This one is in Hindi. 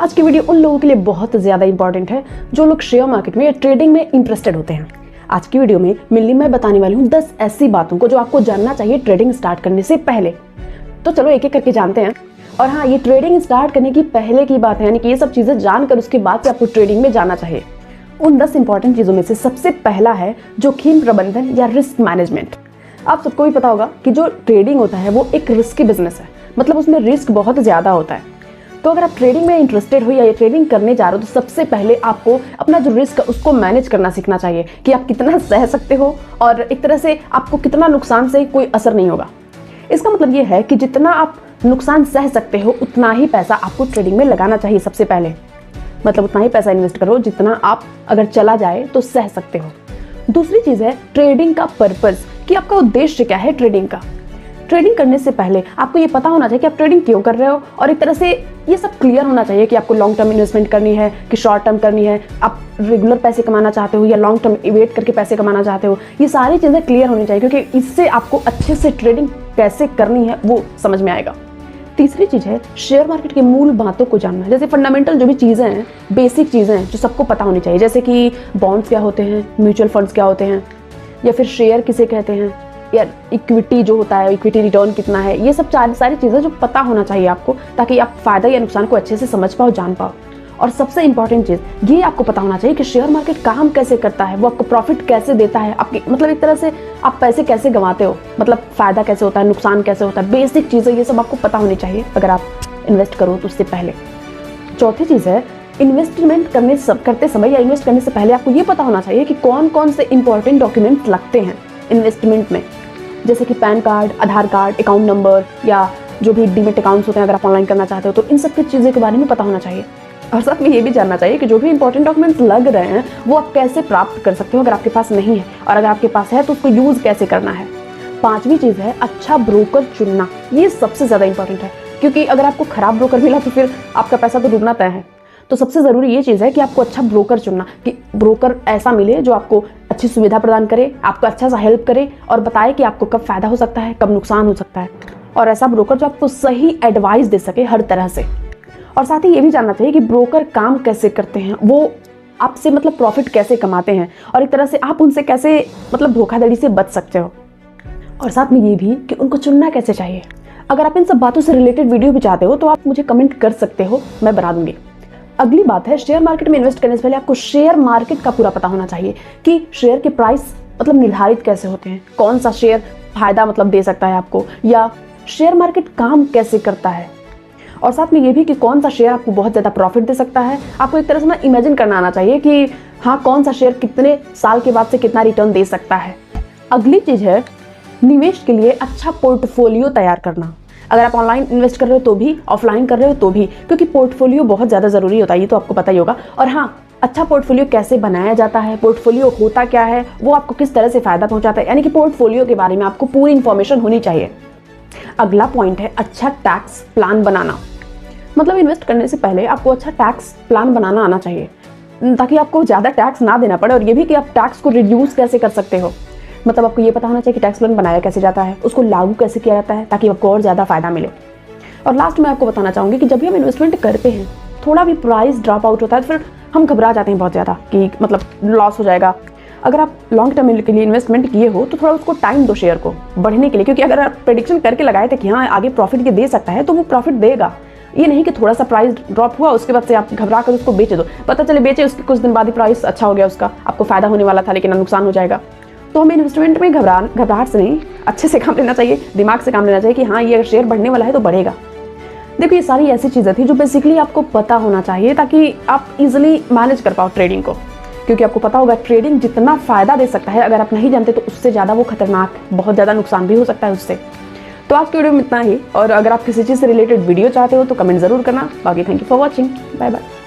आज की वीडियो उन लोगों के लिए बहुत ज़्यादा इंपॉर्टेंट है जो लोग शेयर मार्केट में या ट्रेडिंग में इंटरेस्टेड होते हैं। आज की वीडियो में मेनली मैं बताने वाली हूँ 10 ऐसी बातों को जो आपको जानना चाहिए ट्रेडिंग स्टार्ट करने से पहले। तो चलो एक एक करके जानते हैं। और हाँ, ये ट्रेडिंग स्टार्ट करने की पहले की बात है, यानी कि ये सब चीज़ें जानकर उसके बाद से आपको ट्रेडिंग में जाना चाहिए। उन 10 इंपॉर्टेंट चीज़ों में से सबसे पहला है जोखिम प्रबंधन या रिस्क मैनेजमेंट। आप सबको भी पता होगा कि जो ट्रेडिंग होता है वो एक रिस्की बिजनेस है, मतलब उसमें रिस्क बहुत ज़्यादा होता है। तो अगर आप ट्रेडिंग में इंटरेस्टेड हो या ये ट्रेडिंग करने जा रहे हो तो सबसे पहले आपको अपना जो रिस्क है उसको मैनेज करना सीखना चाहिए कि आप कितना सह सकते हो और एक तरह से आपको कितना नुकसान से कोई असर नहीं होगा। इसका मतलब ये है कि जितना आप नुकसान सह सकते हो उतना ही पैसा आपको ट्रेडिंग में लगाना चाहिए सबसे पहले, मतलब उतना ही पैसा इन्वेस्ट करो जितना आप अगर चला जाए तो सह सकते हो। दूसरी चीज़ है ट्रेडिंग का पर्पस, कि आपका उद्देश्य क्या है ट्रेडिंग का। ट्रेडिंग करने से पहले आपको ये पता होना चाहिए कि आप ट्रेडिंग क्यों कर रहे हो, और एक तरह से ये सब क्लियर होना चाहिए कि आपको लॉन्ग टर्म इन्वेस्टमेंट करनी है कि शॉर्ट टर्म करनी है, आप रेगुलर पैसे कमाना चाहते हो या लॉन्ग टर्म वेट करके पैसे कमाना चाहते हो। ये सारी चीज़ें क्लियर होनी चाहिए क्योंकि इससे आपको अच्छे से ट्रेडिंग कैसे करनी है वो समझ में आएगा। तीसरी चीज़ है शेयर मार्केट की मूल बातों को जानना, जैसे फंडामेंटल जो भी चीज़ें हैं, बेसिक चीज़ें हैं जो सबको पता होनी चाहिए, जैसे कि बॉन्ड्स क्या होते हैं, म्यूचुअल फंड्स क्या होते हैं, या फिर शेयर किसे कहते हैं, या इक्विटी जो होता है, इक्विटी रिटर्न कितना है। ये सब सारी चीज़ें जो पता होना चाहिए आपको, ताकि आप फायदा या नुकसान को अच्छे से समझ पाओ, जान पाओ। और सबसे इंपॉर्टेंट चीज़ ये आपको पता होना चाहिए कि शेयर मार्केट काम कैसे करता है, वो आपको प्रॉफिट कैसे देता है, आपकी मतलब एक तरह से आप पैसे कैसे गंवाते हो, मतलब फ़ायदा कैसे होता है, नुकसान कैसे होता है, बेसिक चीज़ें ये सब आपको पता होनी चाहिए अगर आप इन्वेस्ट करो तो उससे पहले। चौथी चीज़ है इन्वेस्टमेंट करते समय या इन्वेस्ट करने से पहले आपको ये पता होना चाहिए कि कौन कौन से इंपॉर्टेंट डॉक्यूमेंट्स लगते हैं इन्वेस्टमेंट में, जैसे कि पैन कार्ड, आधार कार्ड, अकाउंट नंबर, या जो भी डीमेट अकाउंट्स होते हैं अगर आप ऑनलाइन करना चाहते हो तो इन सब की चीज़ों के बारे में पता होना चाहिए। और साथ में ये भी जानना चाहिए कि जो भी इंपॉर्टेंट डॉक्यूमेंट्स लग रहे हैं वो आप कैसे प्राप्त कर सकते हो अगर आपके पास नहीं है, और अगर आपके पास है तो उसको यूज़ कैसे करना है। पांचवी चीज़ है अच्छा ब्रोकर चुनना। ये सबसे ज़्यादा इंपॉर्टेंट है क्योंकि अगर आपको खराब ब्रोकर मिला तो फिर आपका पैसा तो डूबना तय है। तो सबसे ज़रूरी ये चीज़ है कि आपको अच्छा ब्रोकर चुनना, कि ब्रोकर ऐसा मिले जो आपको अच्छी सुविधा प्रदान करे, आपको अच्छा सा हेल्प करे और बताए कि आपको कब फ़ायदा हो सकता है, कब नुकसान हो सकता है, और ऐसा ब्रोकर जो आपको सही एडवाइस दे सके हर तरह से। और साथ ही ये भी जानना चाहिए कि ब्रोकर काम कैसे करते हैं, वो आपसे मतलब प्रॉफिट कैसे कमाते हैं, और एक तरह से आप उनसे कैसे मतलब धोखाधड़ी से बच सकते हो। और साथ में ये भी कि उनको चुनना कैसे चाहिए। अगर आप इन सब बातों से रिलेटेड वीडियो भी चाहते हो तो आप मुझे कमेंट कर सकते हो, मैं बना दूंगी। अगली बात है शेयर मार्केट में इन्वेस्ट करने से पहले आपको शेयर मार्केट का पूरा पता होना चाहिए कि शेयर के प्राइस मतलब निर्धारित कैसे होते हैं, कौन सा शेयर फायदा मतलब दे सकता है आपको, या शेयर मार्केट काम कैसे करता है। और साथ में ये भी कि कौन सा शेयर आपको बहुत ज़्यादा प्रॉफिट दे सकता है। आपको एक तरह से ना इमेजिन करना आना चाहिए कि हाँ, कौन सा शेयर कितने साल के बाद से कितना रिटर्न दे सकता है। अगली चीज़ है निवेश के लिए अच्छा पोर्टफोलियो तैयार करना। अगर आप ऑनलाइन इन्वेस्ट कर रहे हो तो भी, ऑफलाइन कर रहे हो तो भी, क्योंकि पोर्टफोलियो बहुत ज़्यादा ज़रूरी होता है, ये तो आपको पता ही होगा। और हाँ, अच्छा पोर्टफोलियो कैसे बनाया जाता है, पोर्टफोलियो होता क्या है, वो आपको किस तरह से फ़ायदा पहुंचाता है, यानी कि पोर्टफोलियो के बारे में आपको पूरी इन्फॉर्मेशन होनी चाहिए। अगला पॉइंट है अच्छा टैक्स प्लान बनाना। मतलब इन्वेस्ट करने से पहले आपको अच्छा टैक्स प्लान बनाना आना चाहिए ताकि आपको ज़्यादा टैक्स ना देना पड़े, और ये भी कि आप टैक्स को रिड्यूस कैसे कर सकते हो। मतलब आपको ये पता होना चाहिए कि टैक्स प्लान बनाया कैसे जाता है, उसको लागू कैसे किया जाता है ताकि आपको और ज़्यादा फ़ायदा मिले। और लास्ट में आपको बताना चाहूँगी कि जब भी हम इन्वेस्टमेंट करते हैं थोड़ा भी प्राइस ड्रॉप आउट होता है तो फिर हम घबरा जाते हैं बहुत ज़्यादा कि मतलब लॉस हो जाएगा। अगर आप लॉन्ग टर्म के लिए इन्वेस्टमेंट किए हो तो थोड़ा उसको टाइम दो शेयर को बढ़ने के लिए, क्योंकि अगर आप प्रेडिक्शन करके लगाए थे कि हाँ आगे प्रॉफिट ये दे सकता है तो वो प्रॉफिट देगा। ये नहीं कि थोड़ा सा प्राइस ड्रॉप हुआ उसके बाद से आप घबरा कर उसको बेच दो, पता चले बेचे उसके कुछ दिन बाद ही प्राइस अच्छा हो गया, उसका आपको फायदा होने वाला था लेकिन नुकसान हो जाएगा। तो हमें इन्वेस्टमेंट में घबराहट से नहीं, अच्छे से काम लेना चाहिए, दिमाग से काम लेना चाहिए कि हाँ ये अगर शेयर बढ़ने वाला है तो बढ़ेगा। देखिए ये सारी ऐसी चीज़ें थी जो बेसिकली आपको पता होना चाहिए ताकि आप इजीली मैनेज कर पाओ ट्रेडिंग को, क्योंकि आपको पता होगा ट्रेडिंग जितना फ़ायदा दे सकता है अगर आप नहीं जानते तो उससे ज़्यादा वो खतरनाक, बहुत ज़्यादा नुकसान भी हो सकता है उससे। तो आज की वीडियो में इतना ही, और अगर आप किसी चीज़ से रिलेटेड वीडियो चाहते हो तो कमेंट ज़रूर करना। बाकी thank you for watching, bye bye.